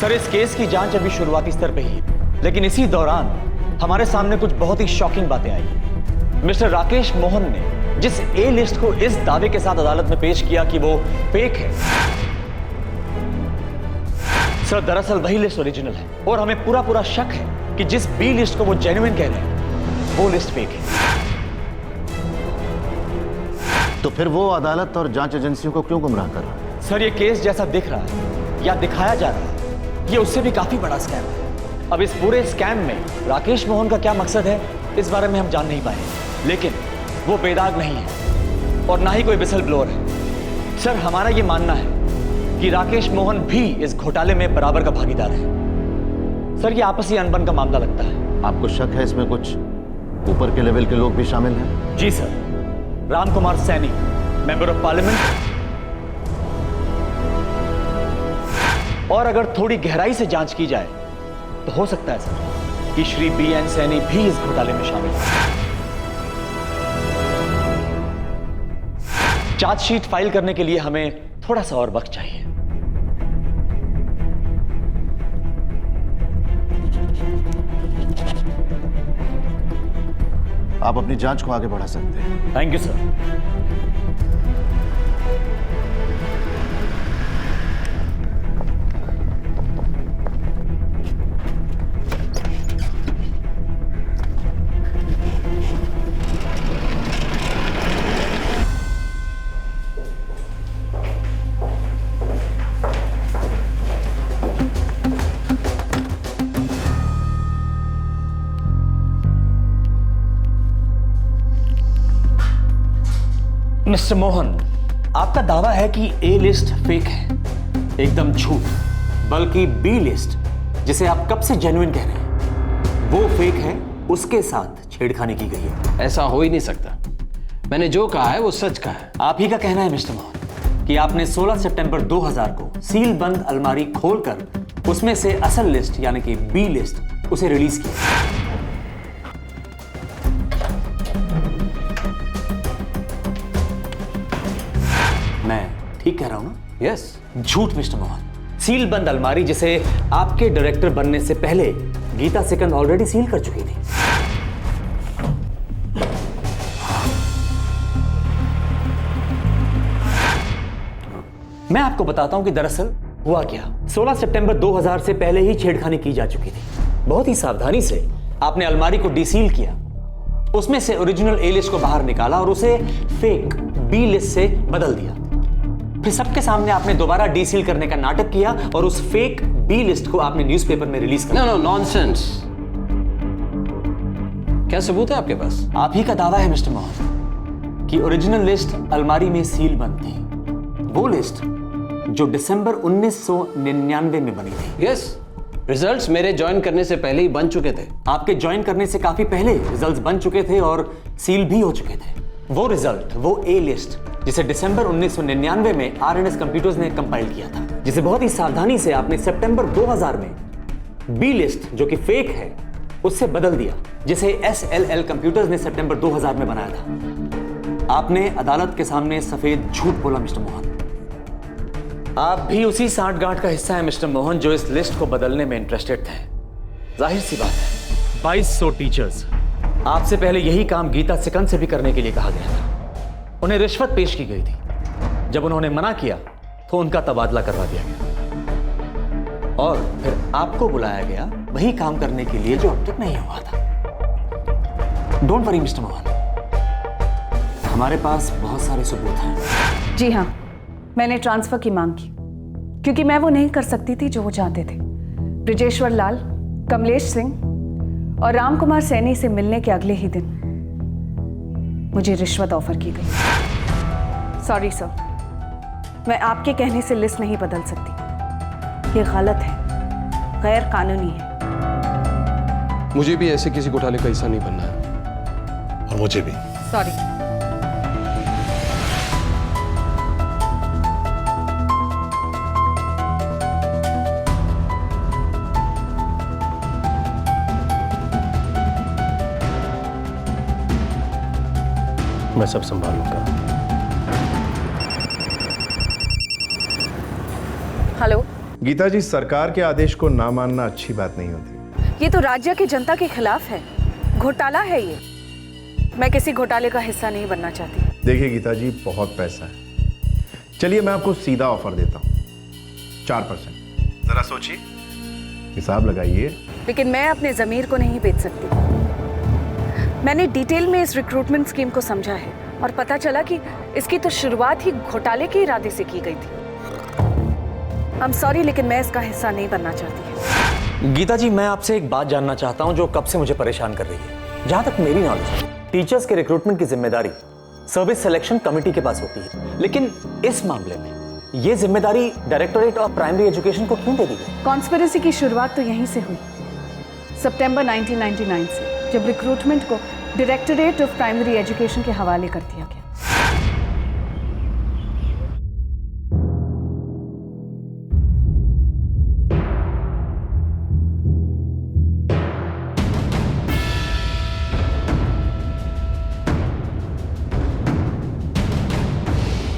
Sir, इस case की जांच अभी शुरुआती स्तर पे ही है, लेकिन इसी दौरान हमारे सामने कुछ बहुत ही शॉकिंग बातें आई। मिस्टर राकेश मोहन ने जिस ए लिस्ट को इस दावे के साथ अदालत में पेश किया कि वो फेक है, सर दरअसल वही लिस्ट ओरिजिनल है और हमें पूरा शक है कि जिस बी लिस्ट को वो जेन्युइन कह रहे हैं वो लिस्ट फेक है। तो फिर वो अदालत और जांच एजेंसियों को क्यों गुमराह कर रहा है? सर, ये केस जैसा दिख रहा है या दिखाया जा रहा है, ये उससे भी काफी बड़ा स्कैम है। अब इस पूरे स्कैम में राकेश मोहन का क्या मकसद है इस बारे में हम जान नहीं पाए, लेकिन वो बेदाग नहीं है और ना ही कोई विसल ब्लोअर है। सर, हमारा ये मानना है कि राकेश मोहन भी इस घोटाले में बराबर का भागीदार है। सर, ये आपसी अनबन का मामला लगता है। आपको शक है इसमें कुछ ऊपर के लेवल के लोग भी शामिल हैं? जी sir, Ram Kumar Saini, member of parliament, और अगर थोड़ी गहराई से जांच की जाए तो हो सकता है सर कि श्री बी एन सैनी भी इस घोटाले में शामिल है। चार्जशीट फाइल करने के लिए हमें थोड़ा सा और वक्त चाहिए। आप अपनी जांच को आगे बढ़ा सकते हैं। Thank you sir. Mister Mohan, आपका दावा है कि ए लिस्ट फेक है। एकदम झूठ। बल्कि बी लिस्ट, जिसे आप कब से जेन्युइन कह रहे हैं, वो फेक है, उसके साथ छेड़खानी की गई है। ऐसा हो ही नहीं सकता। मैंने जो कहा है वो सच कहा है। आप ही का कहना है मिस्टर मोहन कि आपने 16 सितंबर 2000 को सील बंद अलमारी खोलकर उसमें से असल लिस्ट यानी कि बी लिस्ट उसे रिलीज किया। मैं ठीक कह रहा हूं ना? यस। झूठ मिस्टर मोहन। सील बंद अलमारी जिसे आपके डायरेक्टर बनने से पहले गीता सिकंद ऑलरेडी सील कर चुकी थी। मैं आपको बताता हूं कि दरअसल हुआ क्या। 16 सितंबर 2000 से पहले ही छेड़खानी की जा चुकी थी। बहुत ही सावधानी से आपने अलमारी को डीसील किया, उसमें से ओरिजिनल ए लिस्ट को बाहर निकाला और उसे फेक बी लिस्ट से बदल दिया। फिर सबके सामने आपने दोबारा डीसील करने का नाटक किया और उस फेक बी लिस्ट को आपने न्यूज़पेपर में रिलीज किया। No nonsense. क्या सबूत है आपके पास? आप ही का दावा है मिस्टर मोहन कि ओरिजिनल लिस्ट अलमारी में सील बंद थी, वो लिस्ट जो दिसंबर 1999 में बनी थी। यस। रिजल्ट्स मेरे ज्वाइन करने से पहले ही बन चुके थे। आपके ज्वाइन करने से काफी पहले रिजल्ट्स बन चुके थे और सील भी हो चुके थे। वो रिजल्ट, वो ए लिस्ट जिसे दिसंबर 1999 में आरएनएस कंप्यूटर्स ने कंपाइल किया था, जिसे बहुत ही सावधानी से आपने सितंबर 2000 में बी लिस्ट जो कि फेक है उससे बदल दिया, जिसे एसएलएल कंप्यूटर्स ने सितंबर 2000 में बनाया था। आपने अदालत के सामने सफेद झूठ बोला मिस्टर मोहन। आप भी उसी सांठगांठ का हिस्सा है मिस्टर मोहन जो इस लिस्ट को बदलने में इंटरेस्टेड थे। जाहिर सी बात है, 2200 टीचर्स, आपसे पहले यही काम गीता सिकंद से भी करने के लिए कहा गया था। उन्हें रिश्वत पेश की गई थी। जब उन्होंने मना किया तो उनका तबादला करवा दिया गया और फिर आपको बुलाया गया वही काम करने के लिए जो अब तक नहीं हुआ था। डोंट वरी मिस्टर मोहन, हमारे पास बहुत सारे सबूत हैं। जी हाँ, मैंने ट्रांसफर की मांग की क्योंकि मैं वो नहीं कर सकती थी जो वो चाहते थे। ब्रिजेश्वर लाल, कमलेश सिंह और राम कुमार सैनी से मिलने के अगले ही दिन मुझे रिश्वत ऑफर की गई। सॉरी सर, मैं आपके कहने से लिस्ट नहीं बदल सकती। ये गलत है, गैर कानूनी है। मुझे भी ऐसे किसी घोटाले का हिस्सा नहीं बनना है। और मुझे भी। सॉरी। मैं सब संभालूंगा। हेलो। गीता जी, सरकार के आदेश को ना मानना अच्छी बात नहीं होती। ये तो राज्य की जनता के खिलाफ है, घोटाला है ये। मैं किसी घोटाले का हिस्सा नहीं बनना चाहती। देखिए गीता जी, बहुत पैसा है। चलिए मैं आपको सीधा ऑफर देता हूँ, 4%। जरा सोचिए, हिसाब लगाइए। लेकिन मैं अपने जमीर को नहीं बेच सकती। मैंने डिटेल में इस रिक्रूटमेंट स्कीम को समझा है और पता चला कि इसकी तो शुरुआत ही घोटाले के इरादे से की गई थी। आई एम सॉरी, लेकिन मैं इसका हिस्सा नहीं बनना चाहती। गीता जी, मैं आपसे एक बात जानना चाहता हूं जो कब से मुझे परेशान कर रही है। जहां तक मेरी नॉलेज है, टीचर्स के रिक्रूटमेंट की जिम्मेदारी सर्विस सिलेक्शन कमेटी के पास होती है, लेकिन इस मामले में यह जिम्मेदारी डायरेक्टोरेट ऑफ प्राइमरी एजुकेशन को क्यों दे दी गई? कॉन्स्पिरेसी की शुरुआत तो यहीं से हुई, सितंबर 1999 से, जब रिक्रूटमेंट को डायरेक्टोरेट ऑफ प्राइमरी एजुकेशन के हवाले कर दिया गया।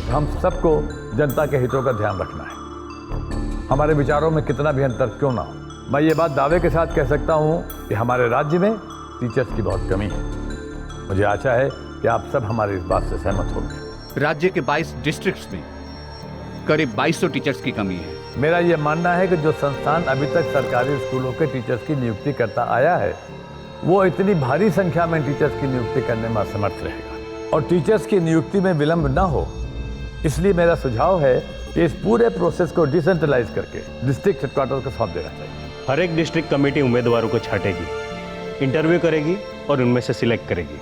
हम सबको जनता के हितों का ध्यान रखना है, हमारे विचारों में कितना भी अंतर क्यों ना हो। मैं ये बात दावे के साथ कह सकता हूँ कि हमारे राज्य में टीचर्स की बहुत कमी है। मुझे आशा है कि आप सब हमारी इस बात से सहमत होंगे। राज्य के 22 डिस्ट्रिक्ट्स में करीब 2200 टीचर्स की कमी है। मेरा ये मानना है कि जो संस्थान अभी तक सरकारी स्कूलों के टीचर्स की नियुक्ति करता आया है, वो इतनी भारी संख्या में टीचर्स की नियुक्ति करने में असमर्थ रहेगा। और टीचर्स की नियुक्ति में विलंब न हो, इसलिए मेरा सुझाव है कि इस पूरे प्रोसेस को डिसेंट्रलाइज करके डिस्ट्रिक्ट हेडक्वार्टर को सौंप देना चाहिए। हर एक डिस्ट्रिक्ट कमेटी उम्मीदवारों को छांटेगी, इंटरव्यू करेगी और उनमें से सिलेक्ट करेगी।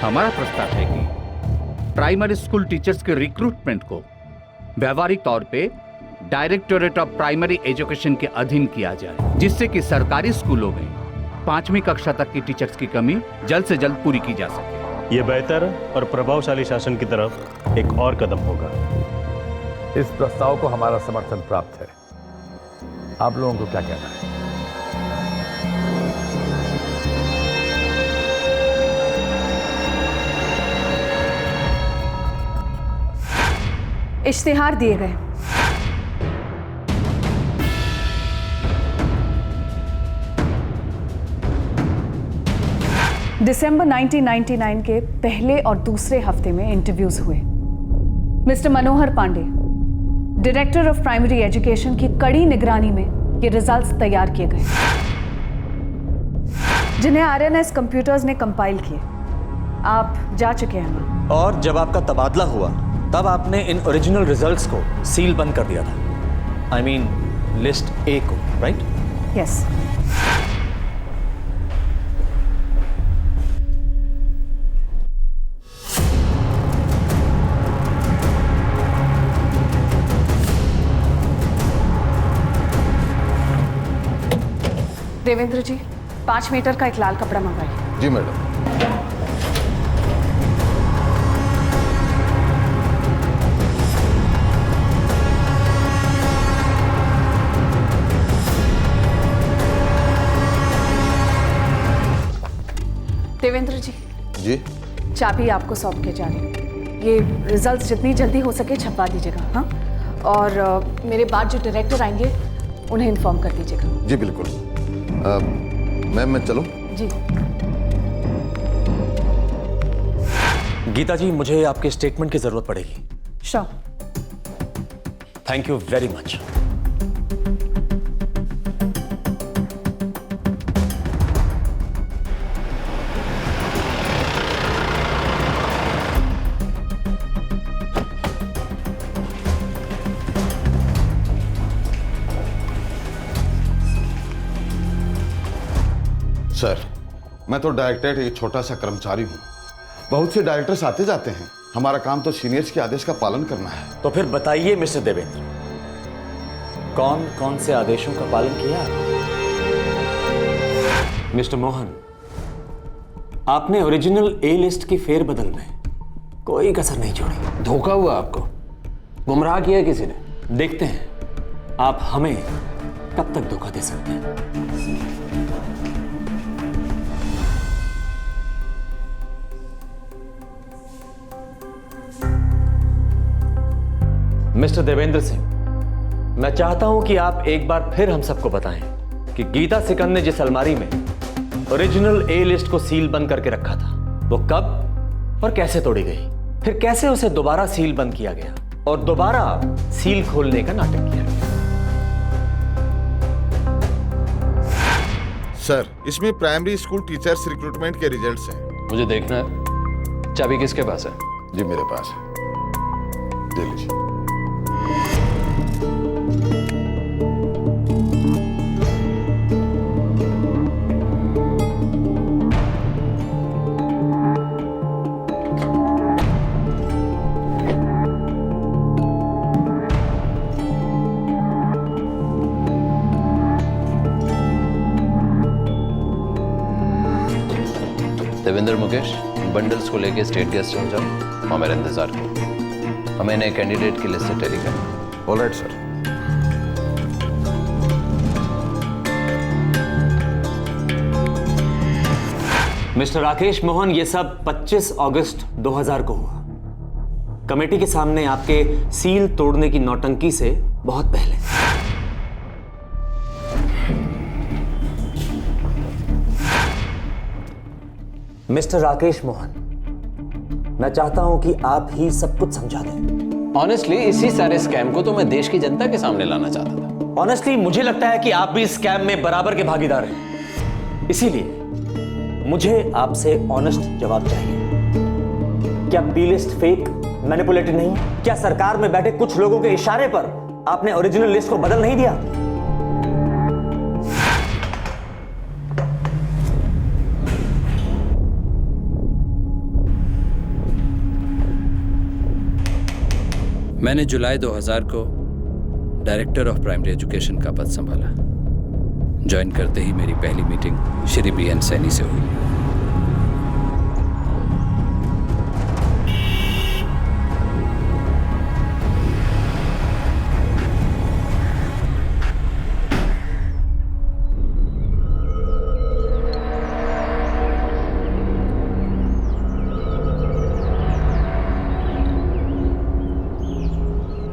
हमारा प्रस्ताव है कि प्राइमरी स्कूल टीचर्स के रिक्रूटमेंट को व्यवहारिक तौर पे डायरेक्टोरेट ऑफ प्राइमरी एजुकेशन के अधीन किया जाए, जिससे कि सरकारी स्कूलों में 5वीं कक्षा तक की टीचर्स की कमी जल्द से जल्द पूरी की जा सके। ये बेहतर और प्रभावशाली शासन की तरफ एक और कदम होगा। इस प्रस्ताव को हमारा समर्थन प्राप्त है। आप लोगों को क्या कहना है? इश्तिहार दिए गए। दिसंबर 1999 के पहले और दूसरे हफ्ते में इंटरव्यूज हुए। Mister Manohar Pandey, director of primary education की कड़ी निगरानी में ये रिजल्ट्स तैयार किए गए, जिन्हें आरएनएस कंप्यूटर्स ने कंपाइल किए। आप जा चुके हैं वहां। और जब आपका तबादला हुआ, तब आपने इन ओरिजिनल रिजल्ट्स को सील बंद कर दिया था। आई मीन लिस्ट ए को, राइट? यस। देवेंद्र जी, 5 मीटर का एक लाल कपड़ा मंगवाइए। जी मैडम। देवेंद्र जी, जी चाबी आपको सौंप के जा रही हूँ। ये रिजल्ट्स जितनी जल्दी हो सके छपवा दीजिएगा, हाँ? और मेरे बाद जो डायरेक्टर आएंगे उन्हें इन्फॉर्म कर दीजिएगा। जी बिल्कुल। मैम मैं चलूं? जी। गीता जी, मुझे आपके स्टेटमेंट की जरूरत पड़ेगी। Sure. Thank you very much. Sir, मैं तो डायरेक्टरेट एक छोटा सा कर्मचारी हूँ। बहुत से डायरेक्टर्स आते जाते हैं। हमारा काम तो सीनियर्स के आदेश का पालन करना है। तो फिर बताइए मिस्टर देवेंद्र, कौन कौन से आदेशों का पालन किया? मिस्टर मोहन, आपने ओरिजिनल ए लिस्ट की फेरबदल में कोई कसर नहीं छोड़ी। धोखा हुआ आपको, गुमराह किया किसी ने। देखते हैं आप हमें कब तक धोखा दे सकते हैं। मिस्टर देवेंद्र सिंह, मैं चाहता हूं कि आप एक बार फिर हम सबको बताएं कि गीता सिकंद ने जिस अलमारी में ओरिजिनल ए लिस्ट को सील बंद करके रखा था वो कब और कैसे तोड़ी गई, फिर कैसे उसे दोबारा सील बंद किया गया और दोबारा सील खोलने का नाटक किया गया। सर, इसमें प्राइमरी स्कूल टीचर्स रिक्रूटमेंट के रिजल्ट्स हैं। मुझे देखना है चाबी किसके पास है। जी मेरे पास है, दे लीजिए। देवेंद्र, मुकेश, बंडल्स को लेके स्टेट गेस्ट हो जाओ, वहाँ मेरा इंतजार करो। हमें नए कैंडिडेट की लिस्ट से टेली करना। Alright sir. Mister Rakesh Mohan, ये सब 25 अगस्त 2000 को हुआ। कमेटी के सामने आपके सील तोड़ने की नौटंकी से बहुत पहले। मिस्टर राकेश मोहन, मैं चाहता हूं कि आप ही सब कुछ समझा दें। ऑनेस्टली इसी सारे स्कैम को तो मैं देश की जनता के सामने लाना चाहता था। ऑनेस्टली मुझे लगता है कि आप भी इस स्कैम में बराबर के भागीदार हैं। इसीलिए मुझे आपसे ऑनेस्ट जवाब चाहिए। क्या बी लिस्ट फेक, मैनिपुलेटेड नहीं? क्या सरकार में बैठे कुछ लोगों के इशारे पर आपने ओरिजिनल लिस्ट को बदल नहीं दिया? मैंने जुलाई 2000 को डायरेक्टर ऑफ प्राइमरी एजुकेशन का पद संभाला। ज्वाइन करते ही मेरी पहली मीटिंग श्री BN सैनी से हुई।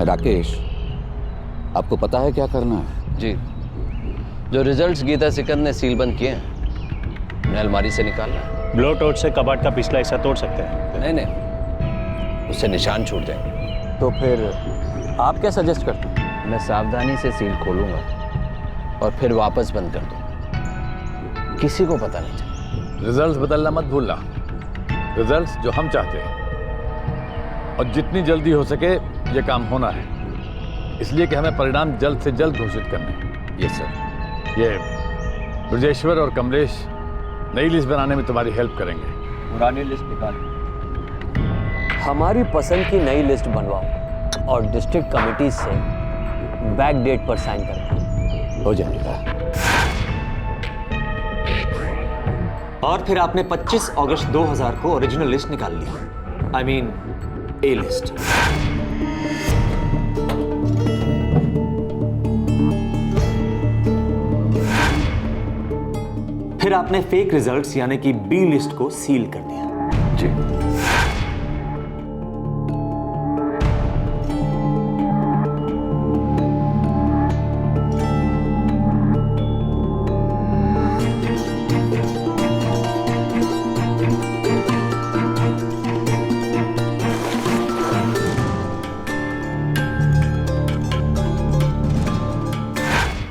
राकेश, आपको पता है क्या करना है? जी, जो रिजल्ट्स गीता सिकंद ने सीलबंद किए हैं उन्हें अलमारी से निकालना है। ब्लो टॉर्च से कबाड़ का पिछला हिस्सा तोड़ सकते हैं। नहीं नहीं, उससे निशान छूट जाएंगे। तो फिर आप क्या सजेस्ट करते हैं? मैं सावधानी से सील खोलूंगा और फिर वापस बंद कर दूंगा, किसी को पता नहीं चलेगा। रिजल्ट्स बदलना मत भूलना। रिजल्ट्स जो हम चाहते हैं और जितनी जल्दी हो सके ये काम होना है, इसलिए कि हमें परिणाम जल्द से जल्द घोषित करने हैं। Yes sir. ये ब्रजेश्वर और कमलेश नई लिस्ट बनाने में तुम्हारी हेल्प करेंगे। पुरानी लिस्ट निकाल। हमारी पसंद की नई लिस्ट बनवाओ और डिस्ट्रिक्ट कमेटी से बैक डेट पर साइन करना हो जाएगा। और फिर आपने 25 अगस्त 2000 को ओरिजिनल लिस्ट निकाल लिया। I mean A list. फिर आपने फेक रिजल्ट्स यानी कि बी लिस्ट को सील कर दिया। जी,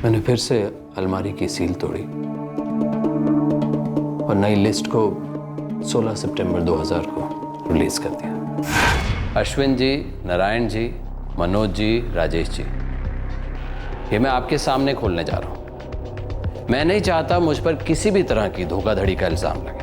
मैंने फिर से अलमारी की सील तोड़ी और नई लिस्ट को 16 सितंबर 2000 को रिलीज कर दिया। अश्विन जी, नारायण जी, मनोज जी, राजेश जी, ये मैं आपके सामने खोलने जा रहा हूं। मैं नहीं चाहता मुझ पर किसी भी तरह की धोखाधड़ी का इल्जाम लगे।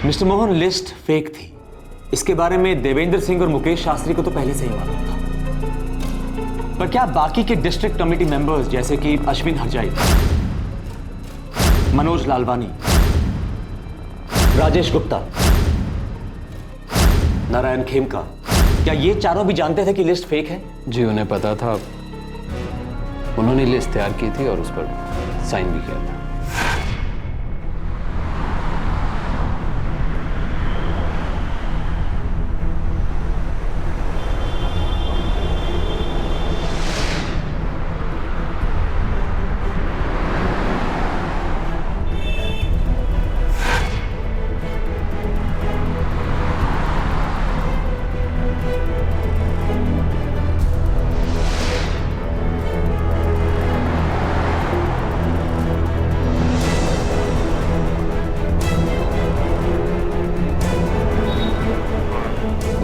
मिस्टर मोहन, लिस्ट फेक थी, इसके बारे में देवेंद्र सिंह और मुकेश शास्त्री को तो पहले से ही मालूम था। पर क्या बाकी के डिस्ट्रिक्ट कमेटी मेंबर्स जैसे कि अश्विन हरजाई, मनोज लालवानी, राजेश गुप्ता, नारायण खेमका क्या ये चारों भी जानते थे कि लिस्ट फेक है? जी उन्हें पता था, उन्होंने लिस्ट तैयार की थी और उस पर साइन भी किया था।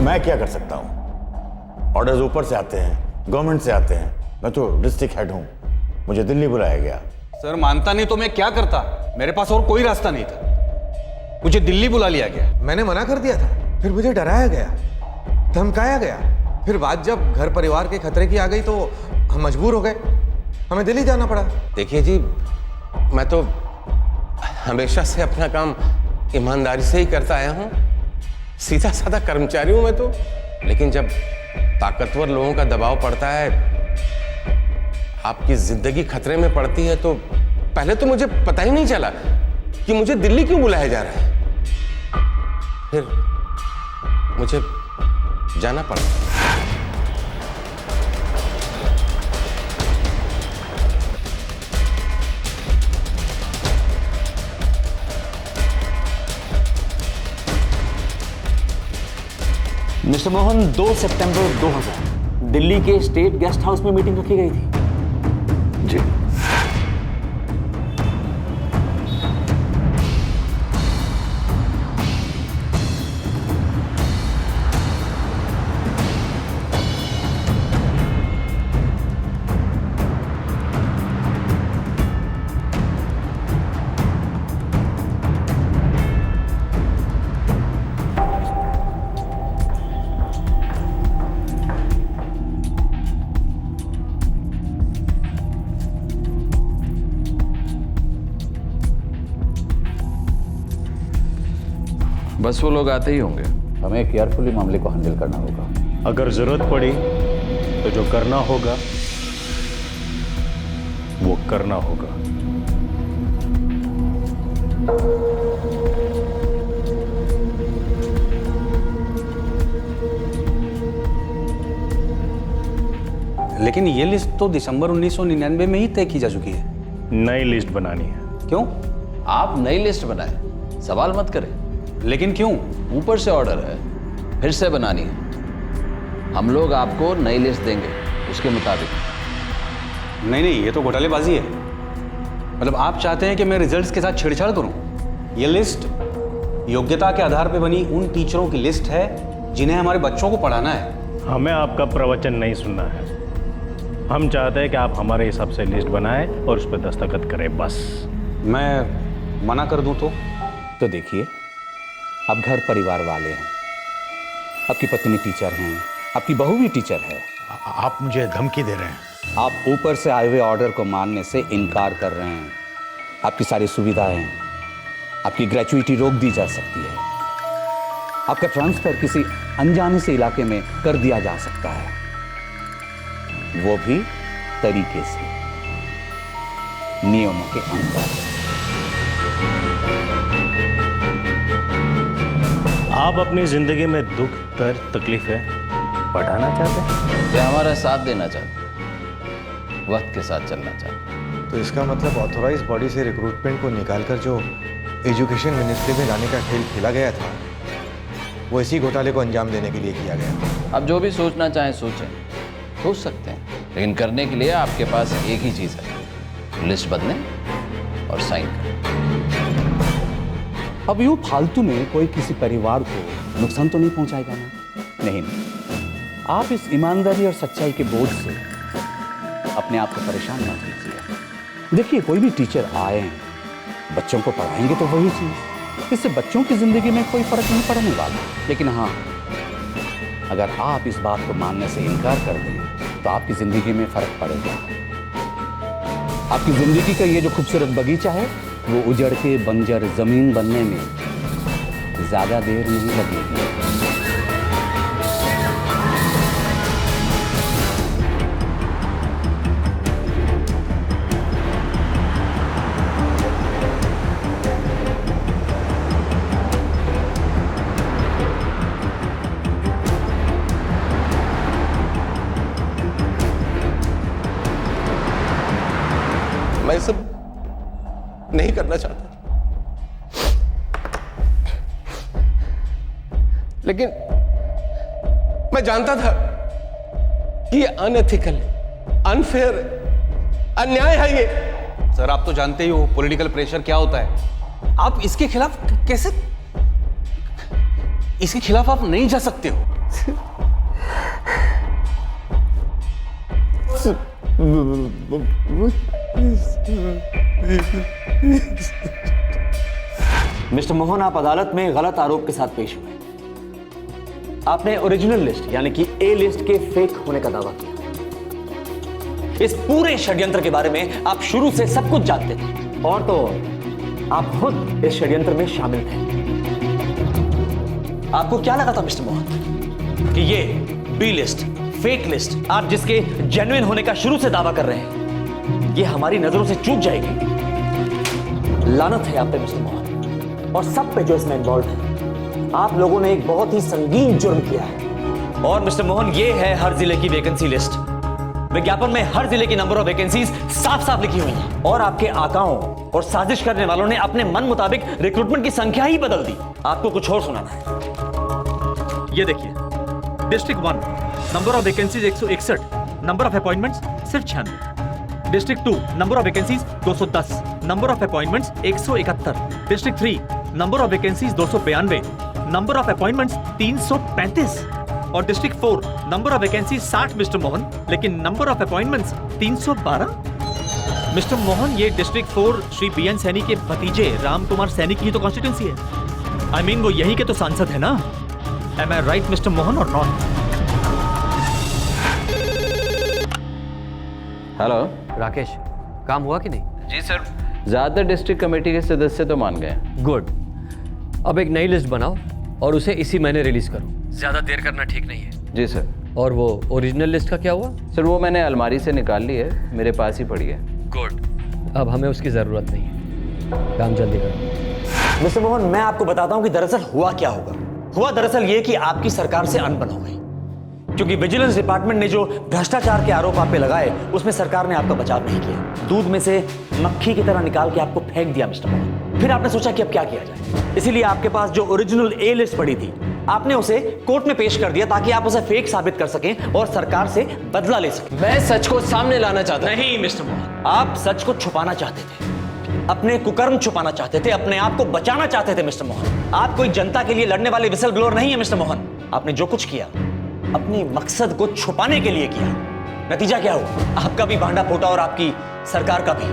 मैं क्या कर सकता हूँ? ऑर्डर्स ऊपर से आते हैं, गवर्नमेंट से आते हैं। मैं तो डिस्ट्रिक्ट हेड हूँ, मुझे दिल्ली बुलाया गया। सर मानता नहीं तो मैं क्या करता? मेरे पास और कोई रास्ता नहीं था, मुझे दिल्ली बुला लिया गया। मैंने मना कर दिया था, फिर मुझे डराया गया, धमकाया गया। फिर बात जब घर परिवार के खतरे की आ गई तो हम मजबूर हो गए, हमें दिल्ली जाना पड़ा। देखिए जी, मैं तो हमेशा से अपना काम ईमानदारी से ही करता आया हूँ, सीधा साधा कर्मचारी हूं मैं तो। लेकिन जब ताकतवर लोगों का दबाव पड़ता है, आपकी जिंदगी खतरे में पड़ती है, तो पहले तो मुझे पता ही नहीं चला कि मुझे दिल्ली क्यों बुलाया जा रहा है। फिर मुझे जाना पड़ा। मिस्टर मोहन, 2 सितंबर 2000 दिल्ली के स्टेट गेस्ट हाउस में मीटिंग रखी गई थी। जी बस वो लोग आते ही होंगे। हमें केयरफुली मामले को हैंडल करना होगा। अगर जरूरत पड़ी तो जो करना होगा वो करना होगा। लेकिन ये लिस्ट तो दिसंबर 1999 में ही तय की जा चुकी है। नई लिस्ट बनानी है। क्यों? आप नई लिस्ट बनाएं, सवाल मत करें। लेकिन क्यों? ऊपर से ऑर्डर है, फिर से बनानी है। हम लोग आपको नई लिस्ट देंगे उसके मुताबिक। नहीं नहीं, ये तो घोटालेबाजी है। मतलब आप चाहते हैं कि मैं रिजल्ट्स के साथ छेड़छाड़ करूं? ये लिस्ट योग्यता के आधार पर बनी उन टीचरों की लिस्ट है जिन्हें हमारे बच्चों को पढ़ाना है। हमें आपका प्रवचन नहीं सुनना है। हम चाहते हैं कि आप हमारे हिसाब से लिस्ट बनाएं और उस पर दस्तखत करें, बस। मैं मना कर दूं तो देखिए, आप घर परिवार वाले हैं, आपकी पत्नी टीचर हैं, आपकी बहू भी टीचर है। आप मुझे धमकी दे रहे हैं? आप ऊपर से आए हुए ऑर्डर को मानने से इनकार कर रहे हैं। आपकी सारी सुविधाएं, आपकी ग्रेचुइटी रोक दी जा सकती है। आपका ट्रांसफर किसी अनजाने से इलाके में कर दिया जा सकता है, वो भी तरीके से, नियमों के अंदर। आप अपनी जिंदगी में दुख, दर्द, तकलीफें बढ़ाना चाहते हैं या हमारा साथ देना चाहते हैं, वक्त के साथ चलना चाहते हैं? तो इसका मतलब ऑथोराइज बॉडी से रिक्रूटमेंट को निकालकर जो एजुकेशन मिनिस्ट्री में लाने का खेल खेला गया था, वो इसी घोटाले को अंजाम देने के लिए किया गया। आप जो भी सोचना चाहें सोचें, सोच सकते हैं, लेकिन करने के लिए आपके पास एक ही चीज़ है, लिस्ट बदलें और साइन करें। अब यूं फालतू में कोई किसी परिवार को नुकसान तो नहीं पहुंचाएगा ना? नहीं, आप इस ईमानदारी और सच्चाई के बोझ से अपने आप को परेशान मत कीजिए। देखिए, कोई भी टीचर आए, बच्चों को पढ़ाएंगे तो वही चीज़, इससे बच्चों की जिंदगी में कोई फर्क नहीं पड़ने वाला। लेकिन हाँ, अगर आप इस बात को मानने से इनकार कर दें तो आपकी जिंदगी में फर्क पड़ेगा। आपकी जिंदगी का ये जो खूबसूरत बगीचा है, वो उजड़ के बंजर जमीन बनने में ज्यादा देर नहीं लगेगी। मैं सब नहीं करना चाहता, लेकिन मैं जानता था कि ये अनएथिकल, अनफेयर, अन्याय है ये। सर आप तो जानते ही हो पॉलिटिकल प्रेशर क्या होता है। आप इसके खिलाफ कैसे, इसके खिलाफ आप नहीं जा सकते हो। मिस्टर मोहन, आप अदालत में गलत आरोप के साथ पेश हुए। आपने ओरिजिनल लिस्ट यानी कि ए लिस्ट के फेक होने का दावा किया। इस पूरे षड्यंत्र के बारे में आप शुरू से सब कुछ जानते थे, और तो आप खुद इस षड्यंत्र में शामिल थे। आपको क्या लगा था मिस्टर मोहन कि ये बी लिस्ट, फेक लिस्ट, आप जिसके जेन्युइन होने का शुरू से दावा कर रहे हैं, ये हमारी नजरों से चूक जाएगी? लानत है आप पे मिस्टर मोहन, और सब पे जो इसमें इन्वॉल्व है। आप लोगों ने एक बहुत ही संगीन जुर्म किया है। और मिस्टर मोहन, ये है हर जिले की वैकेंसी लिस्ट। विज्ञापन में हर जिले की नंबर ऑफ वैकेंसीज साफ साफ लिखी हुई है, और आपके आकाओं और साजिश करने वालों ने अपने मन मुताबिक रिक्रूटमेंट की संख्या ही बदल दी। आपको कुछ और सुनाना है। ये देखिए, district 1 number of vacancies 161, number of appointments सिर्फ 96। District 2 number of vacancies 210, number of appointments 171। District 3 number of vacancies 292, number of appointments 335। और district 4 number of vacancy 60 mister Mohan, लेकिन number of appointments 312। Mister Mohan, ये डिस्ट्रिक्ट 4 श्री बीएन सैनी के भतीजे राम कुमार सैनी की तो constituency है। I mean वो यही के तो सांसद है ना। एम आई राइट मिस्टर मोहन और नॉट? हेलो राकेश, काम हुआ कि नहीं? जी सर, ज्यादातर डिस्ट्रिक्ट कमेटी के सदस्य तो मान गए। गुड। अब एक नई लिस्ट बनाओ और उसे इसी महीने रिलीज करो। ज्यादा देर करना ठीक नहीं है। जी सर। और वो ओरिजिनल लिस्ट का क्या हुआ? सर वो मैंने अलमारी से निकाल ली है, मेरे पास ही पड़ी है। गुड। अब हमें उसकी जरूरत नहीं है, काम जल्दी करो। मिस्टर मोहन, मैं आपको बताता हूं कि दरअसल हुआ क्या होगा। हुआ दरअसल ये कि आपकी सरकार से अनबन हो गई, क्योंकि विजिलेंस डिपार्टमेंट ने जो भ्रष्टाचार के आरोप आप पे लगाए, उसमें सरकार ने आपका बचाव नहीं किया। दूध में से मक्खी की तरह निकाल के आपको फेंक दिया मिस्टर मोहन। फिर आपने सोचा कि अब क्या किया जाए, इसीलिए आपके पास जो ओरिजिनल ए लिस्ट पड़ी थी, आपने उसे कोर्ट में पेश कर दिया ताकि आप उसे फेक साबित कर सकें और सरकार से बदला ले सकें। मैं सच को सामने लाना चाहता नहीं मिस्टर मोहन, आप सच को छुपाना चाहते थे, अपने कुकर्म छुपाना चाहते थे, अपने आप को बचाना चाहते थे मिस्टर मोहन। आप कोई जनता के लिए लड़ने वाले विसल ब्लोअर नहीं है मिस्टर मोहन। आपने जो कुछ किया अपने मकसद को छुपाने के लिए किया। नतीजा क्या हुआ? आपका भी भांडा फूटा और आपकी सरकार का भी।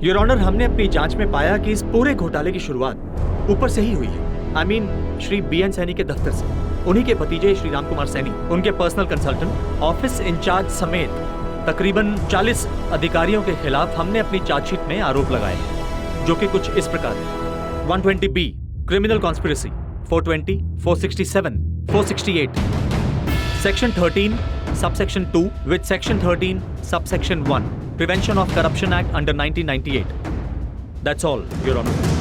योर ऑनर, हमने अपनी जांच में पाया कि इस पूरे घोटाले की शुरुआत ऊपर से ही हुई है। I mean Shri BN Saini के दफ्तर से। उन्हीं के भतीजे श्री राम कुमार सैनी, उनके पर्सनल कंसल्टेंट, ऑफिस इंचार्ज समेत तकरीबन 40 अधिकारियों के खिलाफ हमने अपनी चार्जशीट में आरोप लगाए हैं, जो कि कुछ इस प्रकार है। 120B criminal conspiracy, 420, 467, 468, section 13 subsection 2 with section 13 subsection 1 prevention of corruption act under 1998। That's all your honour.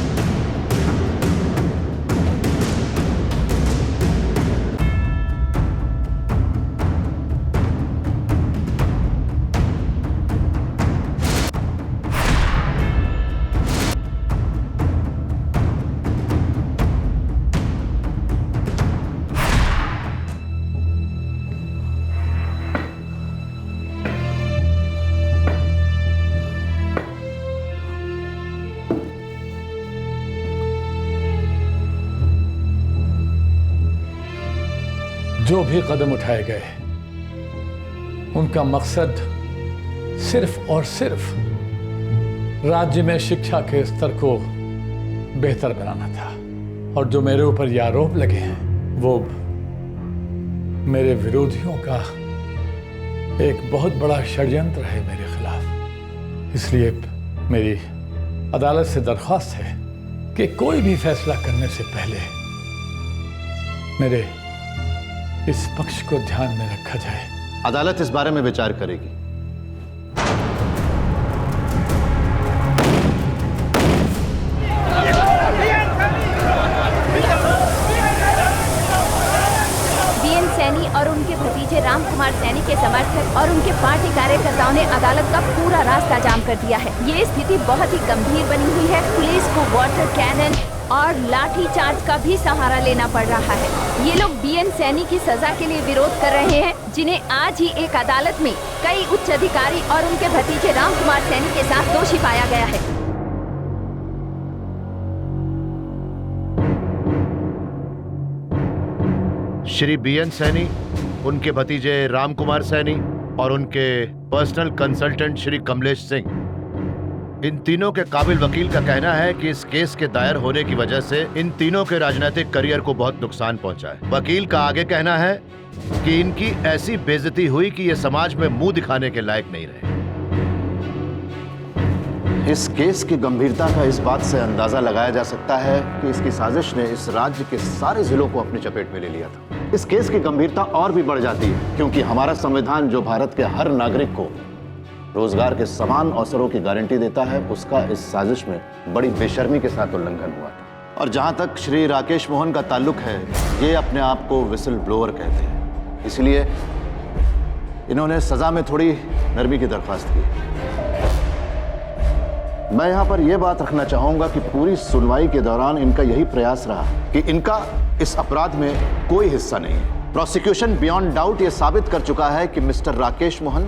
जो भी कदम उठाए गए, उनका मकसद सिर्फ और सिर्फ राज्य में शिक्षा के स्तर को बेहतर बनाना था। और जो मेरे ऊपर ये आरोप लगे हैं, वो मेरे विरोधियों का एक बहुत बड़ा षड्यंत्र है मेरे खिलाफ। इसलिए मेरी अदालत से दरख्वास्त है कि कोई भी फैसला करने से पहले मेरे इस पक्ष को ध्यान में रखा जाए। अदालत इस बारे में विचार करेगी। समर्थक और उनके पार्टी कार्यकर्ताओं ने अदालत का पूरा रास्ता जाम कर दिया है। ये स्थिति बहुत ही गंभीर बनी हुई है। पुलिस को वाटर कैनन और लाठी चार्ज का भी सहारा लेना पड़ रहा है। ये लोग बीएन सैनी की सजा के लिए विरोध कर रहे हैं, जिन्हें आज ही एक अदालत में कई उच्च अधिकारी और उनके भतीजे राम कुमार सैनी के साथ दोषी पाया गया है। श्री बीएन सैनी, उनके भतीजे राम कुमार सैनी और उनके पर्सनल कंसल्टेंट श्री कमलेश सिंह, इन तीनों के काबिल वकील का कहना है कि इस केस के दायर होने की वजह से इन तीनों के राजनीतिक करियर को बहुत नुकसान पहुंचा है। वकील का आगे कहना है कि इनकी ऐसी बेइज्जती हुई कि ये समाज में मुंह दिखाने के लायक नहीं रहे। इस केस की गंभीरता का इस बात से अंदाजा लगाया जा सकता है कि इसकी साजिश ने इस राज्य के सारे जिलों को अपनी चपेट में ले लिया था। इस केस की गंभीरता और भी बढ़ जाती है क्योंकि हमारा संविधान जो भारत के हर नागरिक को रोजगार के समान अवसरों की गारंटी देता है, उसका इस साजिश में बड़ी बेशर्मी के साथ उल्लंघन हुआ था। और जहां तक श्री राकेश मोहन का ताल्लुक है, ये अपने आप को विसल ब्लोअर कहते हैं, इसलिए इन्होंने सजा में थोड़ी नरमी की दरख्वास्त की। मैं यहां पर यह बात रखना चाहूंगा कि पूरी सुनवाई के दौरान इनका यही प्रयास रहा कि इनका इस अपराध में कोई हिस्सा नहीं है। प्रोसिक्यूशन बियॉन्ड डाउट यह साबित कर चुका है कि मिस्टर राकेश मोहन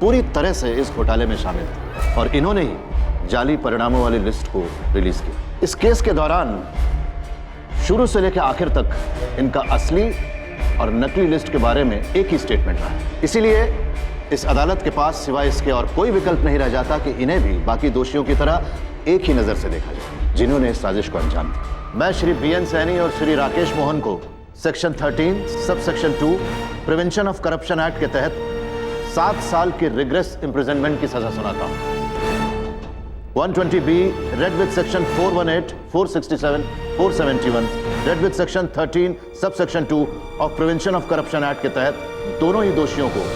पूरी तरह से इस घोटाले में शामिल थे और इन्होंने ही जाली परिणामों वाली लिस्ट को रिलीज किया। इस केस के दौरान शुरू से लेकर आखिर तक इनका असली और नकली लिस्ट के बारे में एक ही स्टेटमेंट रहा है। इसीलिए इस अदालत के पास सिवाय इसके और कोई विकल्प नहीं रह जाता कि इन्हें भी बाकी दोषियों की तरह एक ही नजर से देखा जाए जिन्होंने इस साजिश को अंजाम दिया। मैं श्री बीएन सैनी और श्री राकेश मोहन को section 13 sub section 2 prevention of corruption act के तहत 7 साल की रिग्रेस इम्प्रिजनमेंट की सजा सुनाता हूं। 120B read with section 418, 467, 471 read with section 13 sub section 2 of prevention of corruption act के तहत दोनों ही दोषियों को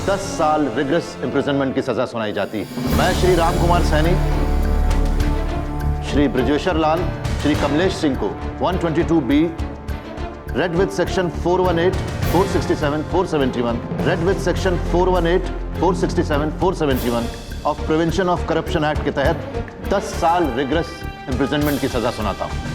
10 साल रिग्रेस इम्प्रिजनमेंट की सजा सुनाई जाती है। मैं श्री राम कुमार सैनी, श्री ब्रजेश्वर लाल, श्री कमलेश सिंह को 122B read with section 418, 467, 471 read with section 418, 467, 471 of prevention of corruption act के तहत 10 साल रिग्रेस इम्प्रिजनमेंट की सजा सुनाता हूं।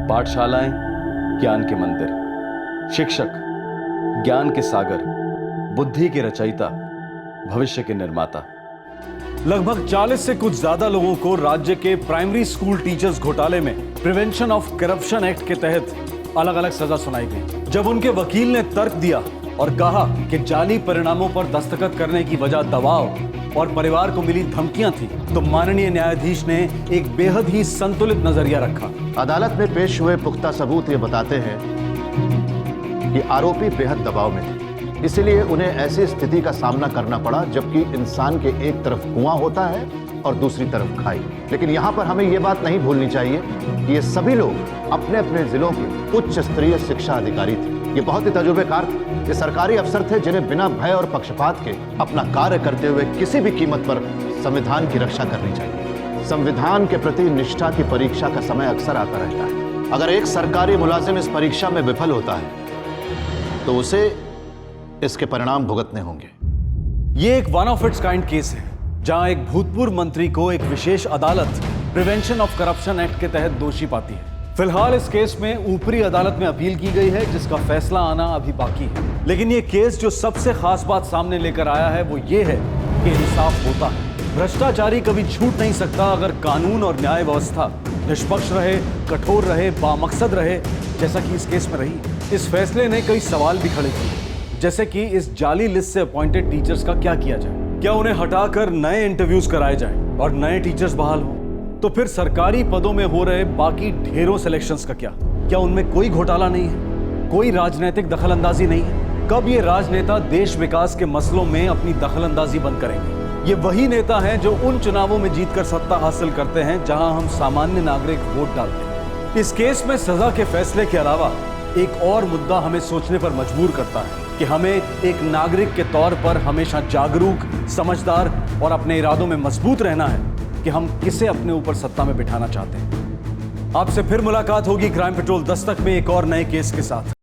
पाठशालाएं ज्ञान के मंदिर, शिक्षक ज्ञान के सागर, बुद्धि के रचयिता, भविष्य के निर्माता। लगभग 40 से कुछ ज्यादा लोगों को राज्य के प्राइमरी स्कूल टीचर्स घोटाले में प्रिवेंशन ऑफ करप्शन एक्ट के तहत अलग अलग सजा सुनाई गई। जब उनके वकील ने तर्क दिया और कहा कि जाली परिणामों पर दस्तखत करने की वजह दबाव और परिवार को मिली धमकियां थी, तो माननीय न्यायाधीश ने एक बेहद ही संतुलित नजरिया रखा। अदालत में पेश हुए पुख्ता सबूत ये बताते हैं कि आरोपी बेहद दबाव में थे, इसलिए उन्हें ऐसी स्थिति का सामना करना पड़ा जबकि इंसान के एक तरफ कुआं होता है और दूसरी तरफ खाई। लेकिन यहाँ पर हमें ये बात नहीं भूलनी चाहिए कि ये सभी लोग अपने अपने जिलों के उच्च स्तरीय शिक्षा अधिकारी थे। ये बहुत ही तजुर्बेकार थे। ये सरकारी अफसर थे जिन्हें बिना भय और पक्षपात के अपना कार्य करते हुए किसी भी कीमत पर संविधान की रक्षा करनी चाहिए। संविधान के प्रति निष्ठा की परीक्षा का समय अक्सर आता रहता है। अगर एक सरकारी मुलाजिम इस परीक्षा में विफल होता है तो उसे इसके परिणाम भुगतने होंगे। ये एक one of its kind case है जहां एक भूतपूर्व मंत्री को एक विशेष अदालत प्रिवेंशन ऑफ करप्शन एक्ट के तहत दोषी पाती है। फिलहाल इस केस में ऊपरी अदालत में अपील की गई है जिसका फैसला आना अभी बाकी है। लेकिन ये केस जो सबसे खास बात सामने लेकर आया है वो ये है कि इंसाफ होता है। भ्रष्टाचारी कभी छूट नहीं सकता अगर कानून और न्याय व्यवस्था निष्पक्ष रहे, कठोर रहे, बामकसद रहे, जैसा कि इस केस में रही। इस फैसले ने कई सवाल भी खड़े किए, जैसे कि इस जाली लिस्ट से अपॉइंटेड टीचर्स का क्या किया जाए। क्या उन्हें हटाकर नए इंटरव्यूज कराए जाएं और नए टीचर्स बहाल हों? तो फिर सरकारी पदों में हो रहे बाकी ढेरों सिलेक्शंस का क्या उनमें कोई घोटाला नहीं है, कोई राजनीतिक दखलंदाजी नहीं है? कब ये राजनेता देश विकास के मसलों में अपनी दखलंदाजी बंद करेंगे? ये वही नेता हैं जो उन चुनावों में जीतकर सत्ता हासिल करते हैं जहां हम सामान्य नागरिक वोट डालते हैं। इस केस में सजा के फैसले के अलावा एक और मुद्दा हमें सोचने पर मजबूर करता है कि हमें एक नागरिक के तौर पर हमेशा जागरूक, समझदार और अपने इरादों में मजबूत रहना है कि हम किसे अपने ऊपर सत्ता में बिठाना चाहते हैं। आपसे फिर मुलाकात होगी क्राइम पेट्रोल दस्तक में एक और नए केस के साथ।